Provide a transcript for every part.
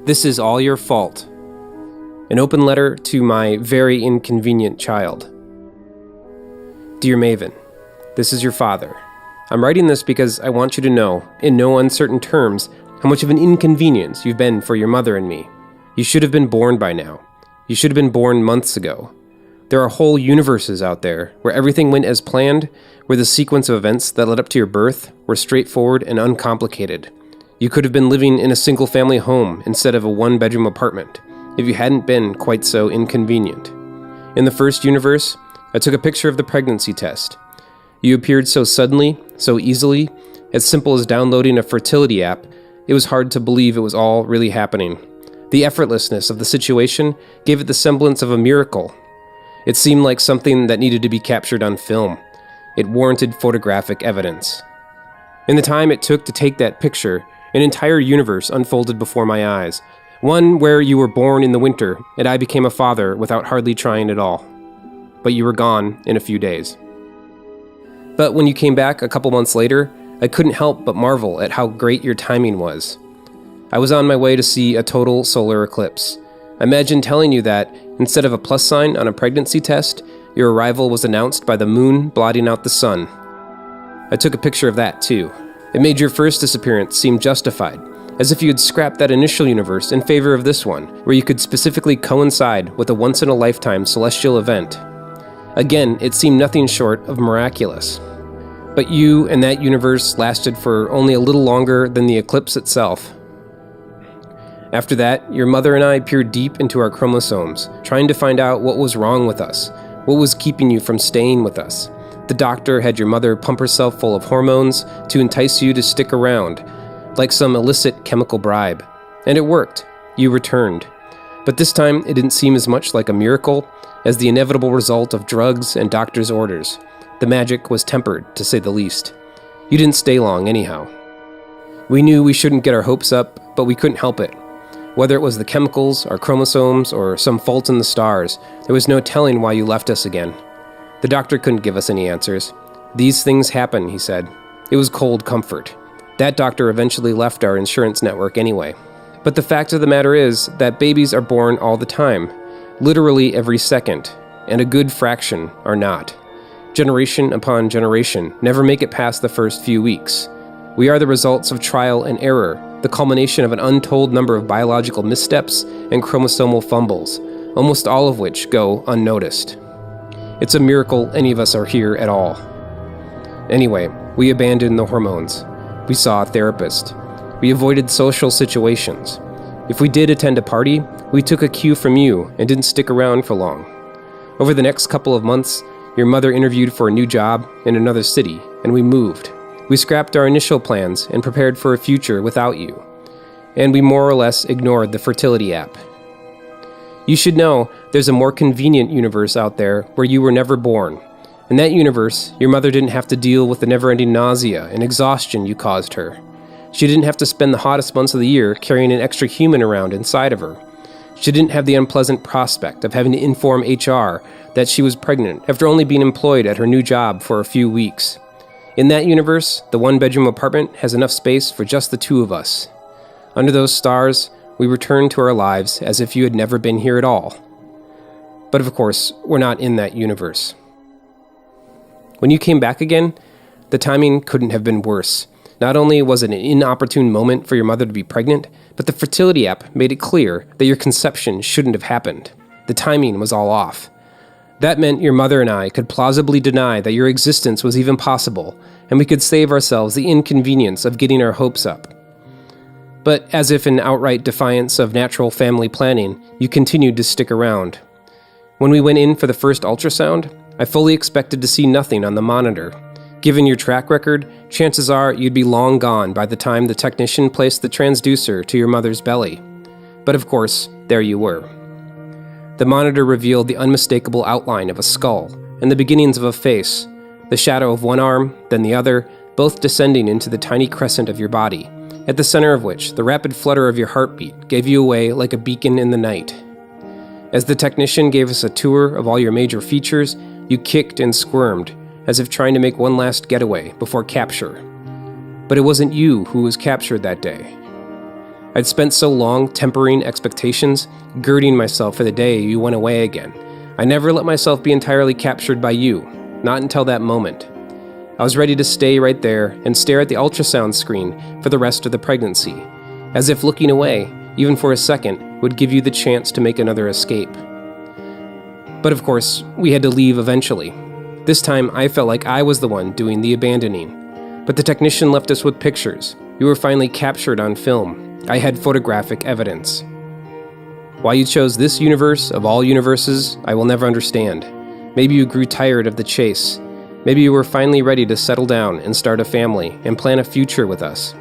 This is all your fault. An open letter to my very inconvenient child. Dear Maven, this is your father. I'm writing this because I want you to know, in no uncertain terms, how much of an inconvenience you've been for your mother and me. You should have been born by now. You should have been born months ago. There are whole universes out there where everything went as planned, where the sequence of events that led up to your birth were straightforward and uncomplicated. You could have been living in a single-family home instead of a one-bedroom apartment if you hadn't been quite so inconvenient. In the first universe, I took a picture of the pregnancy test. You appeared so suddenly, so easily, as simple as downloading a fertility app. It was hard to believe it was all really happening. The effortlessness of the situation gave it the semblance of a miracle. It seemed like something that needed to be captured on film. It warranted photographic evidence. In the time it took to take that picture, an entire universe unfolded before my eyes. One where you were born in the winter, and I became a father without hardly trying at all. But you were gone in a few days. But when you came back a couple months later, I couldn't help but marvel at how great your timing was. I was on my way to see a total solar eclipse. Imagine telling you that, instead of a plus sign on a pregnancy test, your arrival was announced by the moon blotting out the sun. I took a picture of that too. It made your first disappearance seem justified, as if you had scrapped that initial universe in favor of this one, where you could specifically coincide with a once-in-a-lifetime celestial event. Again, it seemed nothing short of miraculous. But you and that universe lasted for only a little longer than the eclipse itself. After that, your mother and I peered deep into our chromosomes, trying to find out what was wrong with us, what was keeping you from staying with us. The doctor had your mother pump herself full of hormones to entice you to stick around, like some illicit chemical bribe. And it worked. You returned. But this time, it didn't seem as much like a miracle as the inevitable result of drugs and doctor's orders. The magic was tempered, to say the least. You didn't stay long anyhow. We knew we shouldn't get our hopes up, but we couldn't help it. Whether it was the chemicals, our chromosomes, or some fault in the stars, there was no telling why you left us again. The doctor couldn't give us any answers. These things happen, he said. It was cold comfort. That doctor eventually left our insurance network anyway. But the fact of the matter is that babies are born all the time, literally every second, and a good fraction are not. Generation upon generation never make it past the first few weeks. We are the results of trial and error, the culmination of an untold number of biological missteps and chromosomal fumbles, almost all of which go unnoticed. It's a miracle any of us are here at all. Anyway, we abandoned the hormones. We saw a therapist. We avoided social situations. If we did attend a party, we took a cue from you and didn't stick around for long. Over the next couple of months, your mother interviewed for a new job in another city, and we moved. We scrapped our initial plans and prepared for a future without you. And we more or less ignored the fertility app. You should know there's a more convenient universe out there where you were never born. In that universe, your mother didn't have to deal with the never-ending nausea and exhaustion you caused her. She didn't have to spend the hottest months of the year carrying an extra human around inside of her. She didn't have the unpleasant prospect of having to inform HR that she was pregnant after only being employed at her new job for a few weeks. In that universe, the one-bedroom apartment has enough space for just the two of us. Under those stars, we return to our lives as if you had never been here at all. But of course, we're not in that universe. When you came back again, the timing couldn't have been worse. Not only was it an inopportune moment for your mother to be pregnant, but the fertility app made it clear that your conception shouldn't have happened. The timing was all off. That meant your mother and I could plausibly deny that your existence was even possible, and we could save ourselves the inconvenience of getting our hopes up. But as if in outright defiance of natural family planning, you continued to stick around. When we went in for the first ultrasound, I fully expected to see nothing on the monitor. Given your track record, chances are you'd be long gone by the time the technician placed the transducer to your mother's belly. But of course, there you were. The monitor revealed the unmistakable outline of a skull and the beginnings of a face, the shadow of one arm, then the other, both descending into the tiny crescent of your body, at the center of which the rapid flutter of your heartbeat gave you away like a beacon in the night. As the technician gave us a tour of all your major features, you kicked and squirmed, as if trying to make one last getaway before capture. But it wasn't you who was captured that day. I'd spent so long tempering expectations, girding myself for the day you went away again. I never let myself be entirely captured by you, not until that moment. I was ready to stay right there and stare at the ultrasound screen for the rest of the pregnancy, as if looking away, even for a second, would give you the chance to make another escape. But of course, we had to leave eventually. This time, I felt like I was the one doing the abandoning. But the technician left us with pictures. You were finally captured on film. I had photographic evidence. Why you chose this universe of all universes, I will never understand. Maybe you grew tired of the chase. Maybe you were finally ready to settle down and start a family and plan a future with us.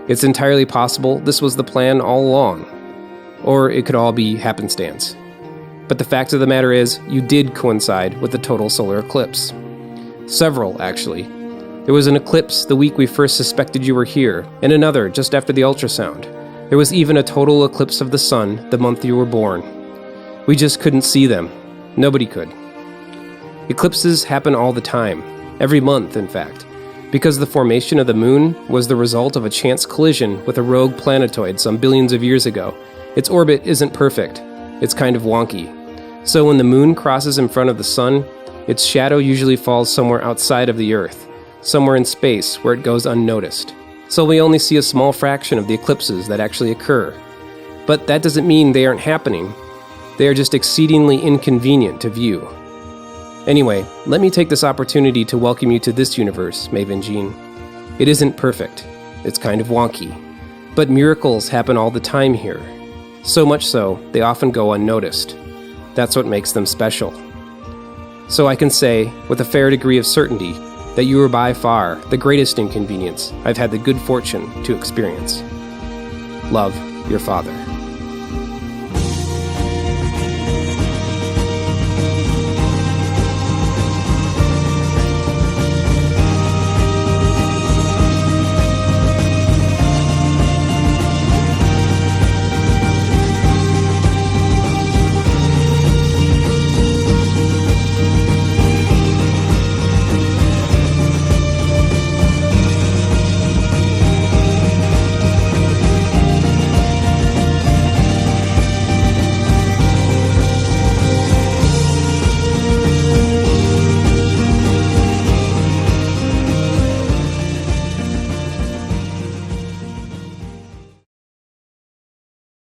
It's entirely possible this was the plan all along. Or it could all be happenstance. But the fact of the matter is, you did coincide with the total solar eclipse. Several, actually. There was an eclipse the week we first suspected you were here, and another just after the ultrasound. There was even a total eclipse of the sun the month you were born. We just couldn't see them. Nobody could. Eclipses happen all the time, every month in fact, because the formation of the moon was the result of a chance collision with a rogue planetoid some billions of years ago. Its orbit isn't perfect. It's kind of wonky. So when the moon crosses in front of the sun, its shadow usually falls somewhere outside of the Earth, somewhere in space where it goes unnoticed. So we only see a small fraction of the eclipses that actually occur. But that doesn't mean they aren't happening. They are just exceedingly inconvenient to view. Anyway, let me take this opportunity to welcome you to this universe, Maven Jean. It isn't perfect. It's kind of wonky. But miracles happen all the time here. So much so, they often go unnoticed. That's what makes them special. So I can say, with a fair degree of certainty, that you are by far the greatest inconvenience I've had the good fortune to experience. Love, your father.